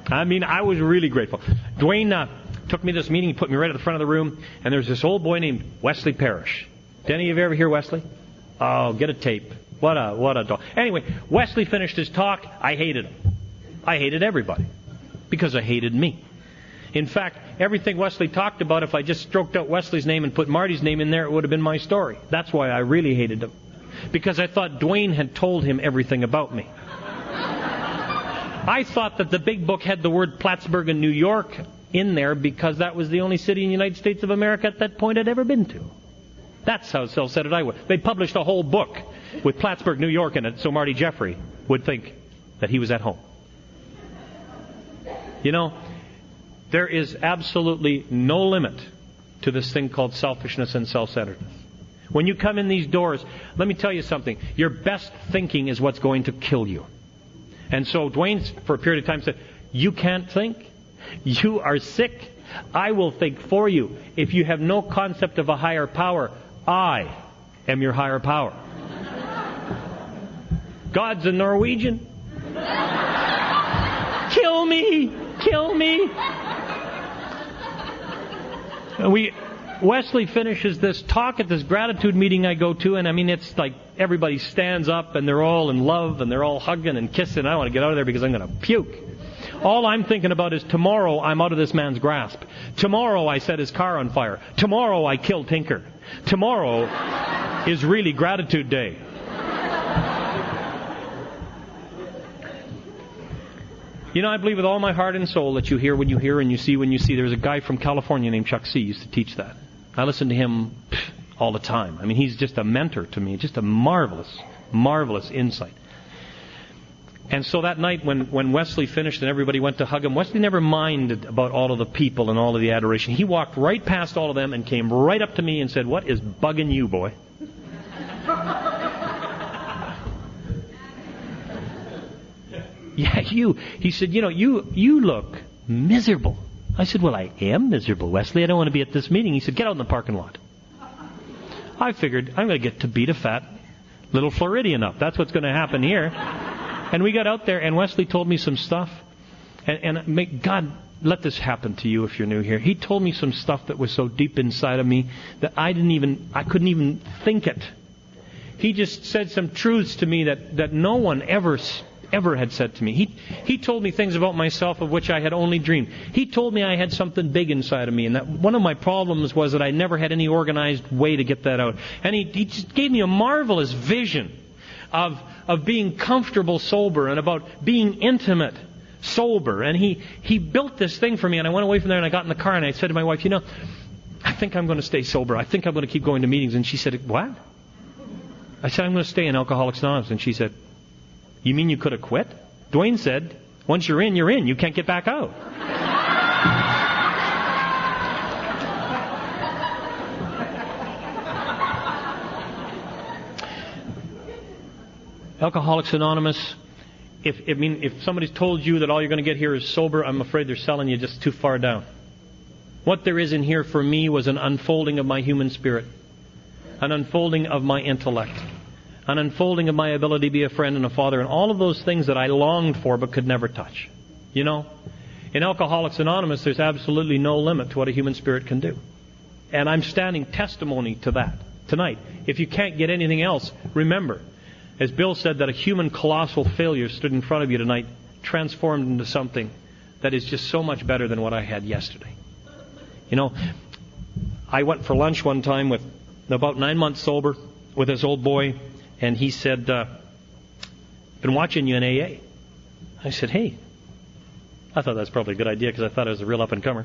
I mean, I was really grateful. Dwayne took me to this meeting. He put me right at the front of the room. And there's this old boy named Wesley Parrish. Did any of you ever hear Wesley? Oh, get a tape. What a dog. Anyway, Wesley finished his talk. I hated him. I hated everybody. Because I hated me. In fact, everything Wesley talked about, if I just stroked out Wesley's name and put Marty's name in there, it would have been my story. That's why I really hated him. Because I thought Dwayne had told him everything about me. I thought that the big book had the word Plattsburgh in New York in there because that was the only city in the United States of America at that point I'd ever been to. That's how self-centered I was. They published a whole book with Plattsburgh, New York in it, so Marty Jeffrey would think that he was at home. You know, there is absolutely no limit to this thing called selfishness and self-centeredness. When you come in these doors, let me tell you something. Your best thinking is what's going to kill you. And so Dwayne, for a period of time, said, you can't think? You are sick? I will think for you. If you have no concept of a higher power, I am your higher power. God's a Norwegian. Kill me! Kill me! Wesley finishes this talk at this gratitude meeting I go to, and I mean, it's like everybody stands up and they're all in love and they're all hugging and kissing. I want to get out of there because I'm going to puke. All I'm thinking about is tomorrow I'm out of this man's grasp. Tomorrow I set his car on fire. Tomorrow I kill Tinker. Tomorrow is really gratitude day. You know, I believe with all my heart and soul that you hear when you hear and you see when you see. There's a guy from California named Chuck C. used to teach that. I listen to him all the time. I mean, he's just a mentor to me. Just a marvelous, marvelous insight. And so that night when Wesley finished and everybody went to hug him, Wesley never minded about all of the people and all of the adoration. He walked right past all of them and came right up to me and said, "What is bugging you, boy?" Yeah, you. He said, "You know, you look miserable." I said, "Well, I am miserable, Wesley. I don't want to be at this meeting." He said, "Get out in the parking lot." I figured, I'm going to get to beat a fat little Floridian up. That's what's going to happen here. And we got out there, and Wesley told me some stuff. And may God, let this happen to you if you're new here. He told me some stuff that was so deep inside of me that I couldn't even think it. He just said some truths to me that no one ever had said to me. He told me things about myself of which I had only dreamed. He told me I had something big inside of me, and that one of my problems was that I never had any organized way to get that out. And he just gave me a marvelous vision of being comfortable sober and about being intimate sober. And he built this thing for me, and I went away from there and I got in the car and I said to my wife, "You know, I think I'm going to stay sober. I think I'm going to keep going to meetings." And she said, "What?" I said, "I'm going to stay in Alcoholics Anonymous." And she said, "You mean you could have quit?" Dwayne said, "Once you're in, you're in. You can't get back out." Alcoholics Anonymous, if somebody's told you that all you're going to get here is sober, I'm afraid they're selling you just too far down. What there is in here for me was an unfolding of my human spirit, an unfolding of my intellect, an unfolding of my ability to be a friend and a father, and all of those things that I longed for but could never touch. You know, in Alcoholics Anonymous, there's absolutely no limit to what a human spirit can do. And I'm standing testimony to that tonight. If you can't get anything else, remember, as Bill said, that a human colossal failure stood in front of you tonight, transformed into something that is just so much better than what I had yesterday. You know, I went for lunch one time with about 9 months sober with this old boy, and he said, "Been watching you in AA." I said, "Hey." I thought that's probably a good idea because I thought I was a real up-and-comer.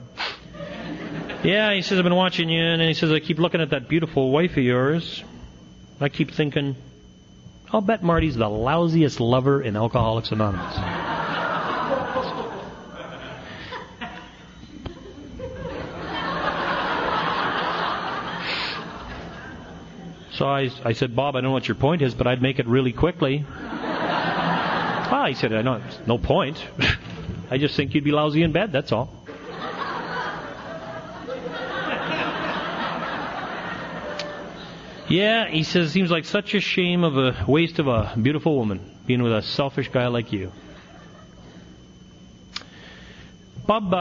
"Yeah," he says, "I've been watching you," and he says, "I keep looking at that beautiful wife of yours. I keep thinking, I'll bet Marty's the lousiest lover in Alcoholics Anonymous." So I said, "Bob, I don't know what your point is, but I'd make it really quickly." "Ah," he said, "I know, no point. I just think you'd be lousy in bed, that's all." "Yeah," he says, "seems like such a shame of a waste of a beautiful woman being with a selfish guy like you." "Bob,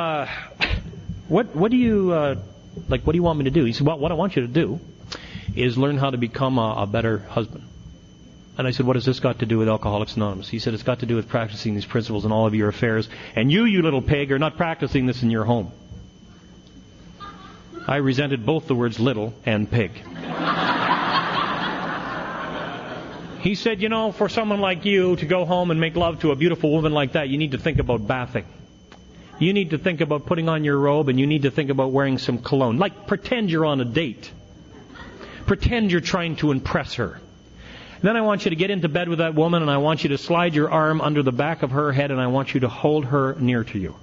what do you like? What do you want me to do?" He said, "Well, what I want you to do is learn how to become a better husband." And I said, "What has this got to do with Alcoholics Anonymous?" He said, "It's got to do with practicing these principles in all of your affairs. And you little pig, are not practicing this in your home." I resented both the words little and pig. He said, "You know, for someone like you to go home and make love to a beautiful woman like that, you need to think about bathing. You need to think about putting on your robe, and you need to think about wearing some cologne. Like, pretend you're on a date. pretend you're trying to impress her. Then I want you to get into bed with that woman, and I want you to slide your arm under the back of her head, and I want you to hold her near to you.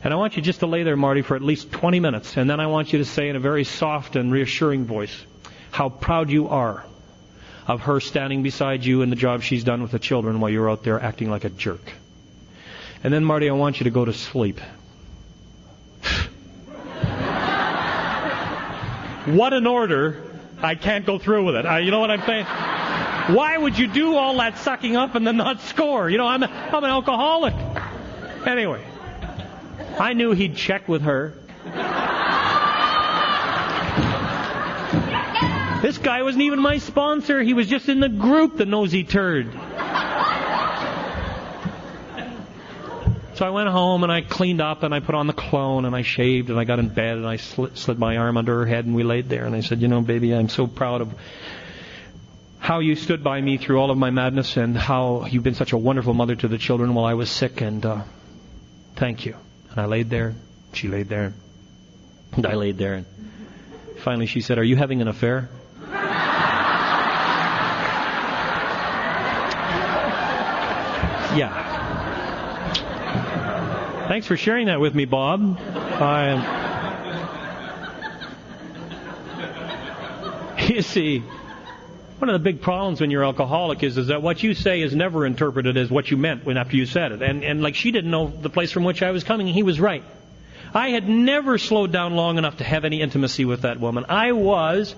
And I want you just to lay there, Marty, for at least 20 minutes. And then I want you to say in a very soft and reassuring voice how proud you are of her standing beside you and the job she's done with the children while you're out there acting like a jerk. And then, Marty, I want you to go to sleep. What an order. I can't go through with it. You know what I'm saying? Why would you do all that sucking up and then not score? You know, I'm an alcoholic. Anyway, I knew he'd check with her. This guy wasn't even my sponsor. He was just in the group, the nosy turd. So I went home and I cleaned up and I put on the cologne and I shaved and I got in bed and I slid my arm under her head and we laid there and I said, you know, baby, I'm so proud of how you stood by me through all of my madness and how you've been such a wonderful mother to the children while I was sick, and thank you. And I laid there, she laid there, and I laid there, and finally she said, are you having an affair? Yeah. Thanks for sharing that with me, Bob. You see, one of the big problems when you're alcoholic is that what you say is never interpreted as what you meant when after you said it. And like she didn't know the place from which I was coming, he was right. I had never slowed down long enough to have any intimacy with that woman. I was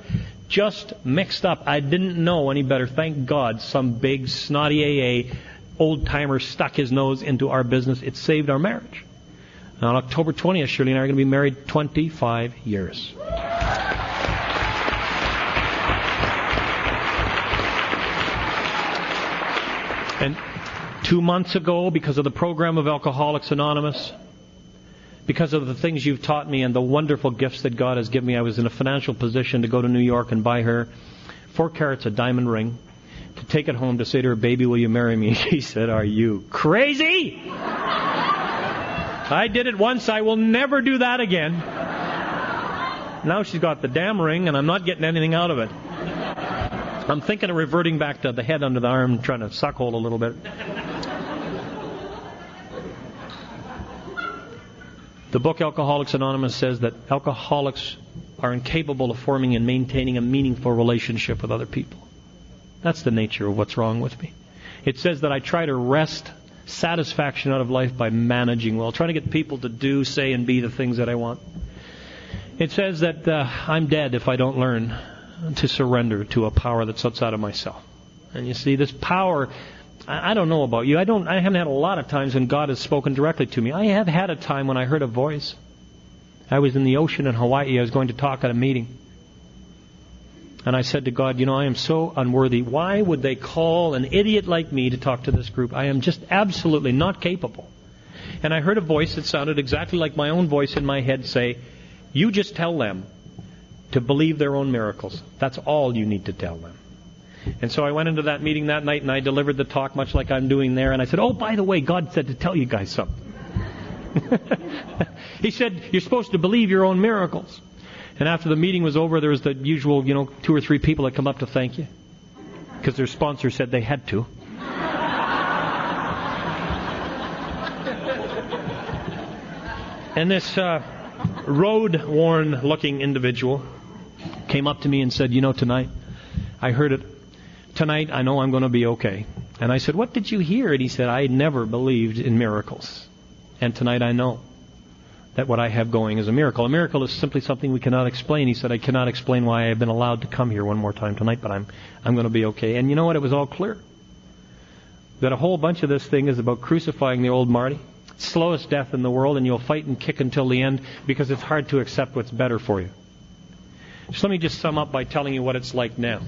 just mixed up. I didn't know any better. Thank God some big snotty AA old-timer stuck his nose into our business. It saved our marriage. And on October 20th, Shirley and I are going to be married 25 years. And 2 months ago, because of the program of Alcoholics Anonymous, because of the things you've taught me and the wonderful gifts that God has given me, I was in a financial position to go to New York and buy her 4 carats of diamond ring, to take it home to say to her, baby, will you marry me? She said, are you crazy? I did it once. I will never do that again. Now she's got the damn ring, and I'm not getting anything out of it. I'm thinking of reverting back to the head under the arm, trying to suckhold a little bit. The book Alcoholics Anonymous says that alcoholics are incapable of forming and maintaining a meaningful relationship with other people. That's the nature of what's wrong with me. It says that I try to wrest satisfaction out of life by managing well, trying to get people to do, say, and be the things that I want. It says that I'm dead if I don't learn to surrender to a power that's outside of myself. And you see, this power, I don't know about you. I haven't had a lot of times when God has spoken directly to me. I have had a time when I heard a voice. I was in the ocean in Hawaii. I was going to talk at a meeting. And I said to God, you know, I am so unworthy. Why would they call an idiot like me to talk to this group? I am just absolutely not capable. And I heard a voice that sounded exactly like my own voice in my head say, you just tell them to believe their own miracles. That's all you need to tell them. And so I went into that meeting that night and I delivered the talk much like I'm doing there. And I said, oh, by the way, God said to tell you guys something. He said, you're supposed to believe your own miracles. And after the meeting was over, there was the usual, 2 or 3 people that come up to thank you. Because their sponsor said they had to. And this road-worn looking individual came up to me and said, tonight, I heard it. Tonight, I know I'm going to be okay. And I said, what did you hear? And he said, I never believed in miracles. And tonight I know that what I have going is a miracle. A miracle is simply something we cannot explain. He said, I cannot explain why I have been allowed to come here one more time tonight, but I'm going to be okay. And you know what? It was all clear. That a whole bunch of this thing is about crucifying the old Marty. Slowest death in the world, and you'll fight and kick until the end because it's hard to accept what's better for you. So let me just sum up by telling you what it's like now.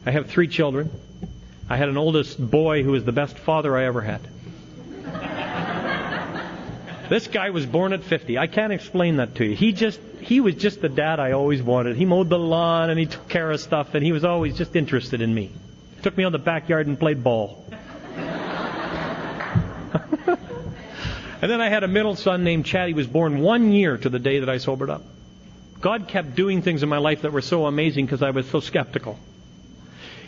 I have 3 children. I had an oldest boy who was the best father I ever had. This guy was born at 50. I can't explain that to you. He was just the dad I always wanted. He mowed the lawn and he took care of stuff and he was always just interested in me. Took me on the backyard and played ball. And then I had a middle son named Chad. He was born 1 year to the day that I sobered up. God kept doing things in my life that were so amazing because I was so skeptical.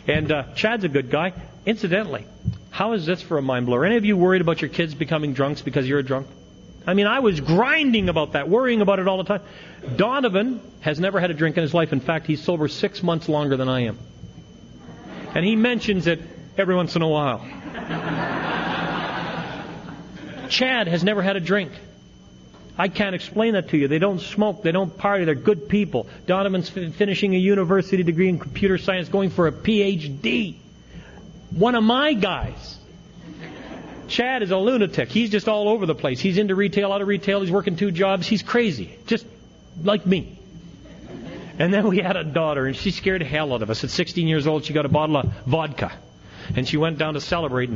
And Chad's a good guy. Incidentally, how is this for a mind blower? Any of you worried about your kids becoming drunks because you're a drunk? I mean, I was grinding about that, worrying about it all the time. Donovan has never had a drink in his life. In fact, he's sober 6 months longer than I am. And he mentions it every once in a while. Chad has never had a drink. I can't explain that to you. They don't smoke. They don't party. They're good people. Donovan's finishing a university degree in computer science, going for a PhD. One of my guys. Chad is a lunatic. He's just all over the place. He's into retail, out of retail. He's working 2 jobs. He's crazy. Just like me. And then we had a daughter, and she scared the hell out of us. At 16 years old, she got a bottle of vodka. And she went down to celebrate,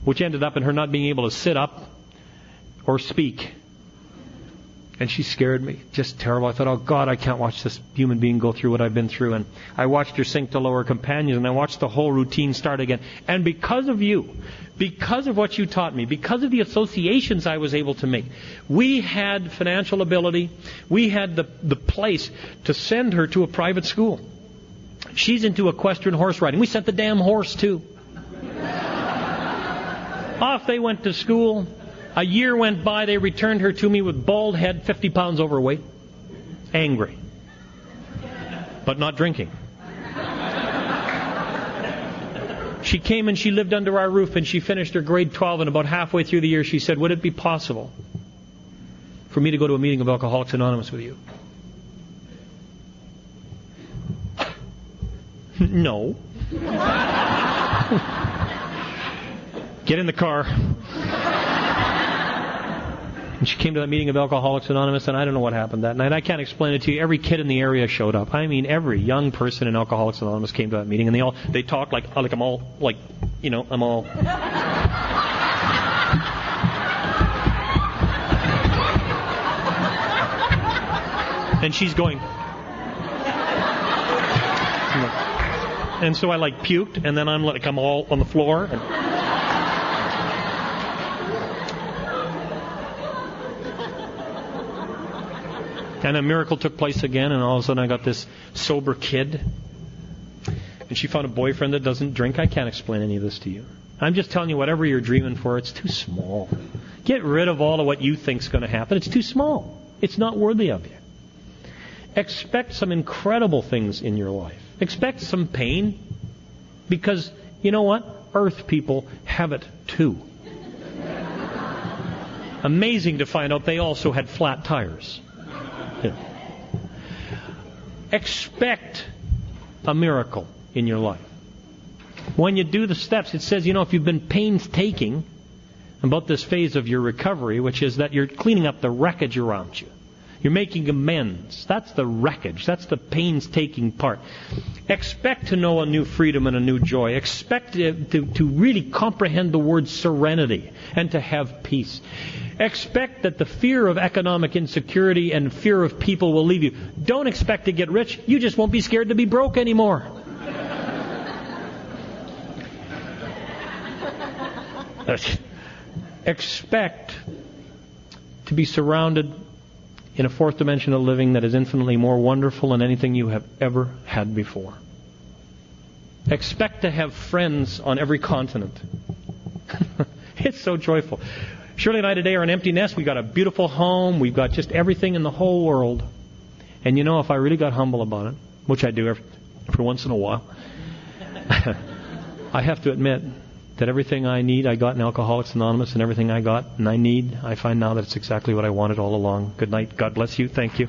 which ended up in her not being able to sit up or speak. And she scared me. Just terrible. I thought, oh God, I can't watch this human being go through what I've been through. And I watched her sink to lower companions, and I watched the whole routine start again. And because of you, because of what you taught me, because of the associations I was able to make, we had financial ability. We had the place to send her to a private school. She's into equestrian horse riding. We sent the damn horse too. Off they went to school. A year went by, they returned her to me with bald head, 50 pounds overweight, angry, but not drinking. She came and she lived under our roof, and she finished her grade 12, and about halfway through the year she said, would it be possible for me to go to a meeting of Alcoholics Anonymous with you? No. Get in the car. And she came to that meeting of Alcoholics Anonymous, and I don't know what happened that night. I can't explain it to you. Every kid in the area showed up. I mean, every young person in Alcoholics Anonymous came to that meeting, and they talked like I'm all, like, you know, I'm all... And she's going... And so I like puked, and then I'm all on the floor, and... And a miracle took place again, and all of a sudden I got this sober kid. And she found a boyfriend that doesn't drink. I can't explain any of this to you. I'm just telling you, whatever you're dreaming for, it's too small. Get rid of all of what you think's going to happen. It's too small. It's not worthy of you. Expect some incredible things in your life. Expect some pain. Because, you know what? Earth people have it too. Amazing to find out they also had flat tires. Yeah. Expect a miracle in your life. When you do the steps, it says, if you've been painstaking about this phase of your recovery, which is that you're cleaning up the wreckage around you. You're making amends. That's the wreckage. That's the painstaking part. Expect to know a new freedom and a new joy. Expect to really comprehend the word serenity and to have peace. Expect that the fear of economic insecurity and fear of people will leave you. Don't expect to get rich. You just won't be scared to be broke anymore. Expect to be surrounded in a fourth dimension of living that is infinitely more wonderful than anything you have ever had before. Expect to have friends on every continent. It's so joyful. Shirley and I today are an empty nest. We've got a beautiful home. We've got just everything in the whole world. And if I really got humble about it, which I do every once in a while, I have to admit that everything I need, I got in Alcoholics Anonymous, and everything I got and I need, I find now that it's exactly what I wanted all along. Good night. God bless you. Thank you.